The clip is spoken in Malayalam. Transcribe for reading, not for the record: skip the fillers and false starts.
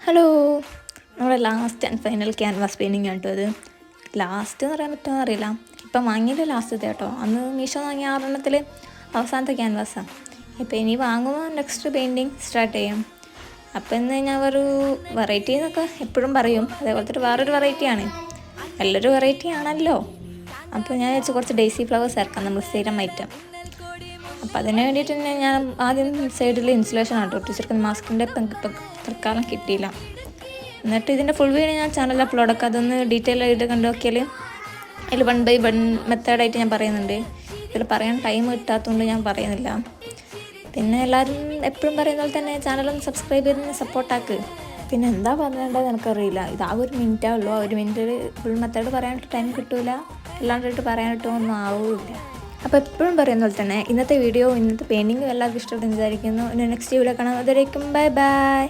ഹലോ, നമ്മുടെ last and final canvas painting ആണ് കേട്ടോ ഇത്. ലാസ്റ്റ് എന്ന് പറയാൻ പറ്റുമോ അറിയില്ല. ഇപ്പം വാങ്ങിയത് ലാസ്റ്റത്തെ കേട്ടോ. അന്ന് മീഷോ വാങ്ങിയ 6 അവസാനത്തെ ക്യാൻവാസാണ്. ഇപ്പം ഇനി വാങ്ങുമ്പോൾ നെക്സ്റ്റ് പെയിൻറ്റിങ് സ്റ്റാർട്ട് ചെയ്യാം. അപ്പം എന്ന് കഴിഞ്ഞാൽ ഒരു വെറൈറ്റി എന്നൊക്കെ എപ്പോഴും പറയും, അതേപോലത്തെ വേറൊരു വെറൈറ്റിയാണ്. എല്ലാവരും വെറൈറ്റി ആണല്ലോ. അപ്പോൾ ഞാൻ വെച്ച് കുറച്ച് ഡെയ്സി ഫ്ലവേഴ്സ് ഇറക്കാം, നമ്മൾ സ്ഥിരം ഐറ്റം. അപ്പോൾ അതിന് വേണ്ടിയിട്ട് തന്നെ ഞാൻ ആദ്യം സൈഡിൽ ഇൻസുലേഷൻ ആട്ടോ ഒട്ടിച്ചെടുക്കുന്ന. മാസ്കിൻ്റെ ഇപ്പം തൽക്കാലം കിട്ടിയില്ല. എന്നിട്ട് ഇതിൻ്റെ ഫുൾ വീഡിയോ ഞാൻ ചാനലിൽ അപ്ലോഡ് ആക്കാം. അതൊന്ന് ഡീറ്റെയിൽ ആയിട്ട് കണ്ടു നോക്കിയാൽ അതിൽ 1 by 1 മെത്തേഡായിട്ട് ഞാൻ പറയുന്നുണ്ട്. ഇതിൽ പറയാൻ ടൈം കിട്ടാത്തതുകൊണ്ട് ഞാൻ പറയുന്നില്ല. പിന്നെ എല്ലാവരും എപ്പോഴും പറയുന്ന പോലെ തന്നെ ചാനലൊന്ന് സബ്സ്ക്രൈബ് ചെയ്ത് സപ്പോർട്ടാക്ക്. പിന്നെ എന്താ പറയേണ്ടത് എനിക്കറിയില്ല. ഇത് ആ 1 മിനിറ്റേ ഉള്ളൂ. ആ 1 മിനിറ്റിൽ ഫുൾ മെത്തേഡ് പറയാനായിട്ട് ടൈം കിട്ടില്ല, അല്ലാണ്ടിട്ട് പറയാനായിട്ടൊന്നും ആവില്ല. അപ്പോൾ എപ്പോഴും പറയുന്ന പോലെ തന്നെ ഇന്നത്തെ പെയിൻറ്റിങ്ങും എല്ലാവർക്കും ഇഷ്ടപ്പെട്ടെന്ന് വിചാരിക്കുന്നു. നെക്സ്റ്റ് വീഡിയോ കാണാം. അതുവരേക്കും ബൈ ബൈ.